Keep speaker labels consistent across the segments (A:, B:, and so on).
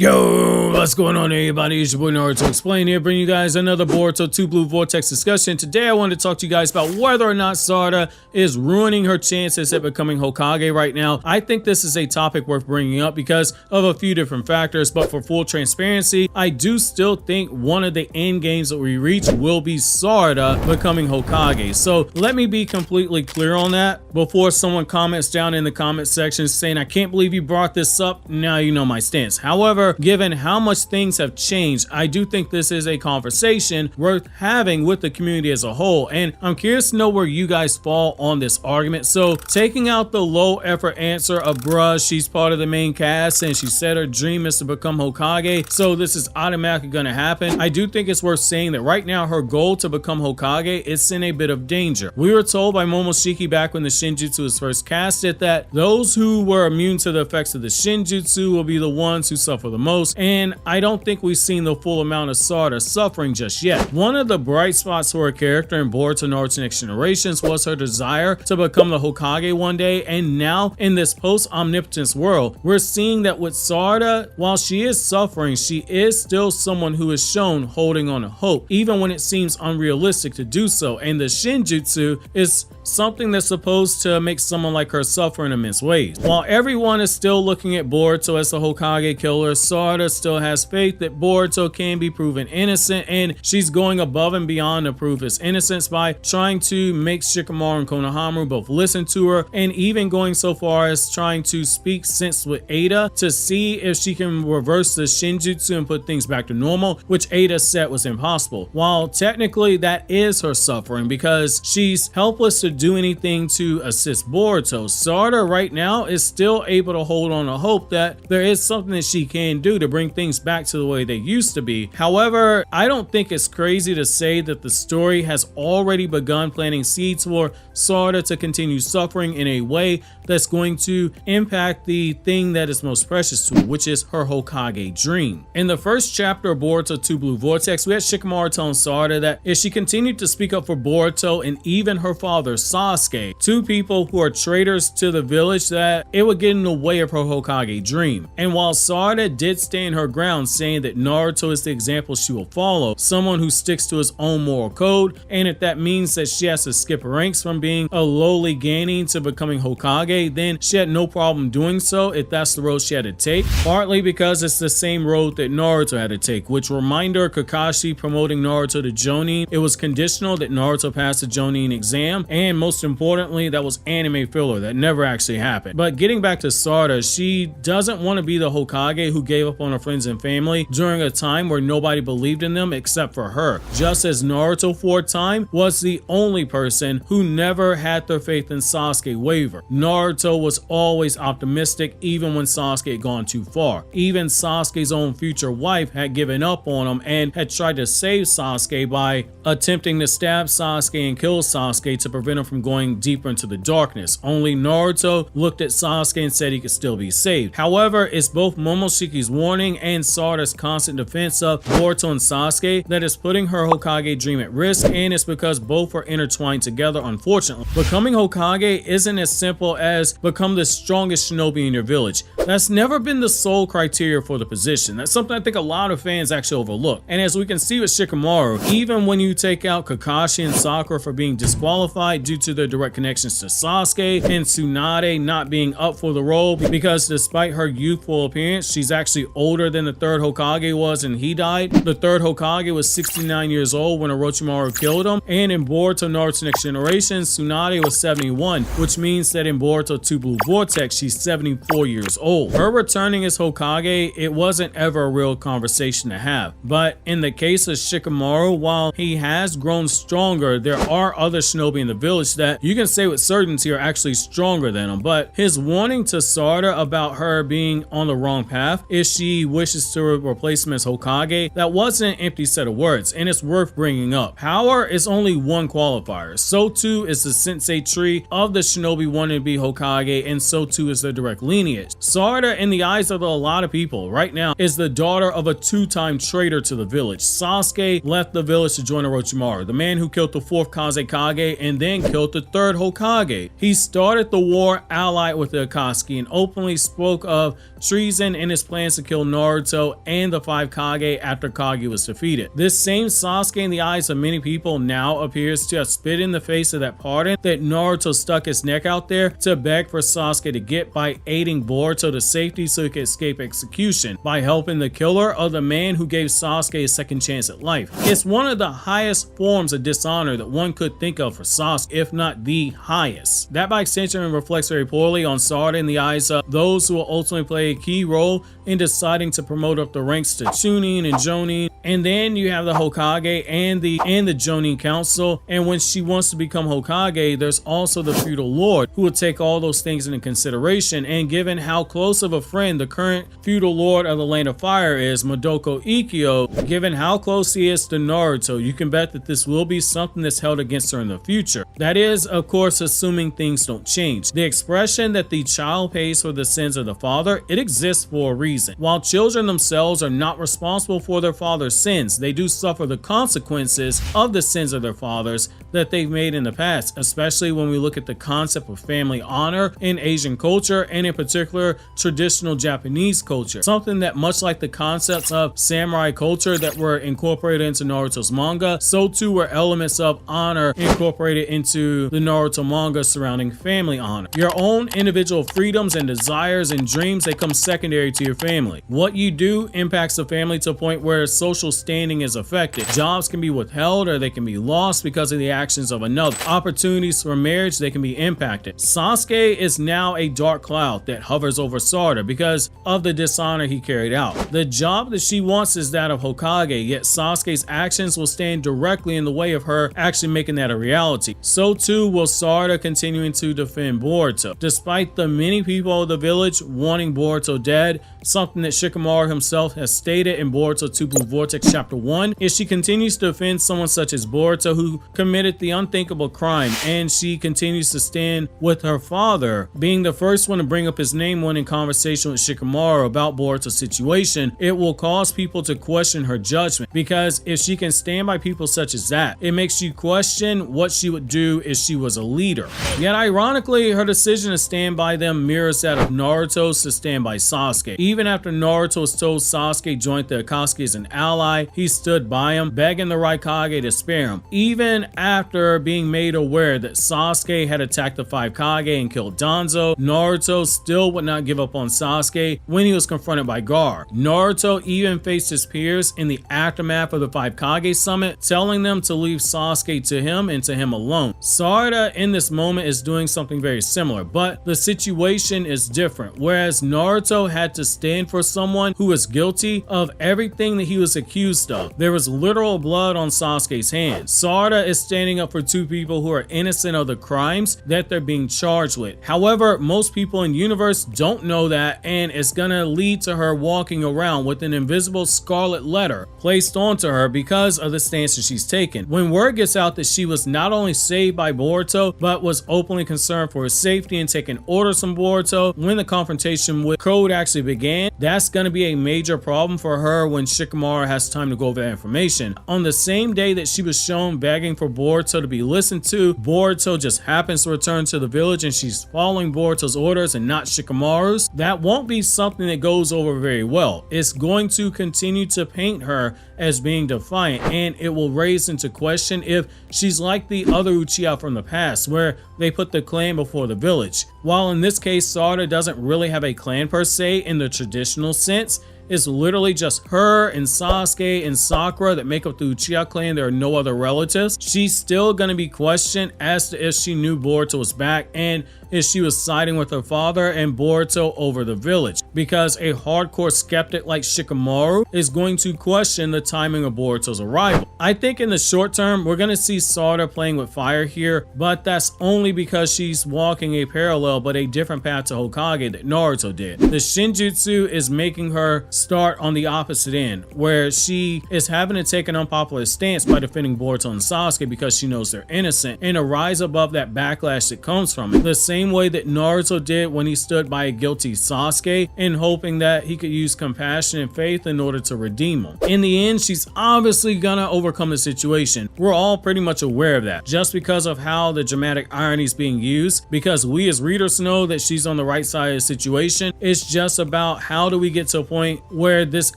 A: Yo, what's going on everybody? It's your boy Naruto Explain here, bringing you guys another Boruto 2 Blue Vortex discussion. Today I wanted to talk to you guys about whether or not Sarada is ruining her chances at becoming Hokage right now. I think this is a topic worth bringing up because of a few different factors, but for full transparency, I do still think one of the end games that we reach will be Sarada becoming Hokage. So let me be completely clear on that before someone comments down in the comment section saying, I can't believe you brought this up. Now you know my stance. However, given how much things have changed, I do think this is a conversation worth having with the community as a whole, and I'm curious to know where you guys fall on this argument. So taking out the low effort answer of bruh, she's part of the main cast and she said her dream is to become Hokage, so this is automatically gonna happen. I do think it's worth saying that right now her goal to become Hokage is in a bit of danger. We were told by Momoshiki back when the shinjutsu was first casted that those who were immune to the effects of the shinjutsu will be the ones who suffer the most, and I don't think we've seen the full amount of Sarada suffering just yet. One of the bright spots for her character in Boruto Naruto Next Generations was her desire to become the Hokage one day, and now in this post-omnipotence world, we're seeing that with Sarada, while she is suffering, she is still someone who is shown holding on to hope, even when it seems unrealistic to do so, and the shinjutsu is something that's supposed to make someone like her suffer in immense ways. While everyone is still looking at Boruto as the Hokage killer, Sarada still has faith that Boruto can be proven innocent, and she's going above and beyond to prove his innocence by trying to make Shikamaru and Konohamaru both listen to her, and even going so far as trying to speak sense with Ada to see if she can reverse the shinjutsu and put things back to normal, which Ada said was impossible. While technically that is her suffering because she's helpless to do anything to assist Boruto, Sarada right now is still able to hold on to hope that there is something that she can do to bring things back to the way they used to be. However, I don't think it's crazy to say that the story has already begun planting seeds for Sarada to continue suffering in a way that's going to impact the thing that is most precious to her, which is her Hokage dream. In the first chapter of Boruto 2 Blue Vortex, we had Shikamaru telling Sarada that if she continued to speak up for Boruto and even her father Sasuke, two people who are traitors to the village, that it would get in the way of her Hokage dream. And while Sarada did stand her ground saying that Naruto is the example she will follow, someone who sticks to his own moral code, and if that means that she has to skip ranks from being a lowly Genin to becoming Hokage, then she had no problem doing so if that's the road she had to take, partly because it's the same road that Naruto had to take, which, reminder, Kakashi promoting Naruto to Jonin, it was conditional that Naruto passed the Jonin exam, and most importantly, that was anime filler that never actually happened. But getting back to Sarada, she doesn't want to be the Hokage who gave up on her friends and family during a time where nobody believed in them except for her, just as Naruto for a time was the only person who never had their faith in Sasuke waver. Naruto was always optimistic even when Sasuke had gone too far. Even Sasuke's own future wife had given up on him and had tried to save Sasuke by attempting to stab Sasuke and kill Sasuke to prevent him from going deeper into the darkness. Only Naruto looked at Sasuke and said he could still be saved. However, it's both Momoshiki's warning and Sarada's constant defense of Boruto and Sasuke that is putting her Hokage dream at risk, and it's because both are intertwined together, unfortunately. Becoming Hokage isn't as simple as become the strongest shinobi in your village. That's never been the sole criteria for the position. That's something I think a lot of fans actually overlook. And as we can see with Shikamaru, even when you take out Kakashi and Sakura for being disqualified due to their direct connections to Sasuke, and Tsunade not being up for the role because despite her youthful appearance, she's actually older than the third Hokage was and he died. The third Hokage was 69 years old when Orochimaru killed him, and in Boruto Naruto Next Generation, Tsunade was 71, which means that in Boruto 2 Blue Vortex, she's 74 years old. Her returning as Hokage, it wasn't ever a real conversation to have. But in the case of Shikamaru, while he has grown stronger, there are other shinobi in the village that you can say with certainty are actually stronger than him. But his warning to Sarada about her being on the wrong path if she wishes to replace him as Hokage, that wasn't an empty set of words, and it's worth bringing up. Power is only one qualifier. So too is the sensei tree of the shinobi wanting to be Hokage, and so too is their direct lineage. Sarada, in the eyes of a lot of people right now, is the daughter of a two-time traitor to the village. Sasuke left the village to join Orochimaru, the man who killed the 4th Kazekage and then killed the 3rd Hokage. He started the war allied with the Akatsuki and openly spoke of treason in his plans to kill Naruto and the 5 Kage after Kage was defeated. This same Sasuke, in the eyes of many people, now appears to have spit in the face of that pardon that Naruto stuck his neck out there to beg for Sasuke to get by aiding Boruto to safety so he could escape execution by helping the killer of the man who gave Sasuke a second chance at life. It's one of the highest forms of dishonor that one could think of for Sasuke, if not the highest. That by extension reflects very poorly on Sarada in the eyes of those who will ultimately play a key role in deciding to promote up the ranks to Chunin and Jonin. And then you have the Hokage and the Jonin Council. And when she wants to become Hokage, there's also the feudal lord who will take all those things into consideration. And given how close of a friend the current feudal lord of the Land of Fire is, Madoka Ikkyo, given how close he is to Naruto, you can bet that this will be something that's held against her in the future. That is, of course, assuming things don't change. The expression that the child pays for the sins of the father, it exists for a reason. While children themselves are not responsible for their father's sins, they do suffer the consequences of the sins of their fathers that they've made in the past, especially when we look at the concept of family honor in Asian culture and in particular traditional Japanese culture. Something that, much like the concepts of samurai culture that were incorporated into Naruto's manga, so too were elements of honor incorporated into the Naruto manga surrounding family honor. Your own individual freedoms and desires and dreams, they come secondary to your family. What you do impacts the family to a point where social standing is affected. Jobs can be withheld or they can be lost because of the actions of another. Opportunities for marriage, they can be impacted. Sasuke is now a dark cloud that hovers over Sarada because of the dishonor he carried out. The job that she wants is that of Hokage, yet Sasuke's actions will stand directly in the way of her actually making that a reality. So too will Sarada continuing to defend Boruto. Despite the many people of the village wanting Boruto dead, something that Shikamaru himself has stated in Boruto 2 Blue Vortex Chapter 1, is she continues to defend someone such as Boruto who committed the unthinkable crime, and she continues to stand with her father, being the first one to bring up his name when in conversation with Shikamaru about Boruto's situation. It will cause people to question her judgment, because if she can stand by people such as that, it makes you question what she would do if she was a leader. Yet ironically, her decision to stand by them mirrors that of Naruto's to stand by Sasuke. Even after Naruto was told Sasuke joined the Akatsuki as an ally, he stood by him, begging the Raikage to spare him. Even after being made aware that Sasuke had attacked the 5 Kage and killed Danzo, Naruto still would not give up on Sasuke when he was confronted by Gar. Naruto even faced his peers in the aftermath of the 5 Kage summit, telling them to leave Sasuke to him and to him alone. Sarada in this moment is doing something very similar, but the situation is different. Whereas Naruto had to stand for someone who was guilty of everything that he was accused of, there was literal blood on Sasuke's hands. Sarada is standing up for 2 people who are innocent of the crimes that they're being charged with. However, most people in the universe don't know that, and it's gonna lead to her walking around with an invisible scarlet letter placed onto her because of the stance that she's taken. When word gets out that she was not only saved by Boruto, but was openly concerned for his safety and taking orders from Boruto when the confrontation with Code actually began, that's gonna be a major problem for her when Shikamaru has time to go over that information. On the same day that she was shown begging for Boruto to be listened to, Boruto just happens to return to the village and she's following Boruto's orders and not Shikamaru's. That won't be something that goes over very well. It's going to continue to paint her as being defiant, and it will raise into question if she's like the other Uchiha from the past where they put the clan before the village. While in this case Sarada doesn't really have a clan per se in the traditional sense, it's literally just her and Sasuke and Sakura that make up the Uchiha clan. There are no other relatives. She's still going to be questioned as to if she knew Boruto was back and if she was siding with her father and Boruto over the village, because a hardcore skeptic like Shikamaru is going to question the timing of Boruto's arrival. I think in the short term, we're going to see Sarada playing with fire here, but that's only because she's walking a parallel but a different path to Hokage that Naruto did. The shinjutsu is making her start on the opposite end, where she is having to take an unpopular stance by defending Boruto and Sasuke because she knows they're innocent, and to rise above that backlash that comes from it. The same same way that Naruto did when he stood by a guilty Sasuke in hoping that he could use compassion and faith in order to redeem him. In the end, she's obviously gonna overcome the situation. We're all pretty much aware of that, just because of how the dramatic irony is being used, because we as readers know that she's on the right side of the situation. It's just about how do we get to a point where this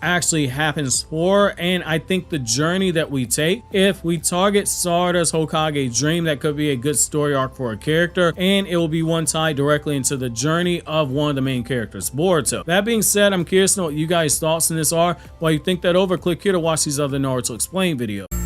A: actually happens for her. And I think the journey that we take, if we target Sarada's Hokage dream, that could be a good story arc for a character, and it will be one tied directly into the journey of one of the main characters, Boruto. That being said, I'm curious to know what you guys' thoughts on this are. While you think that over, click here to watch these other Naruto Explained videos.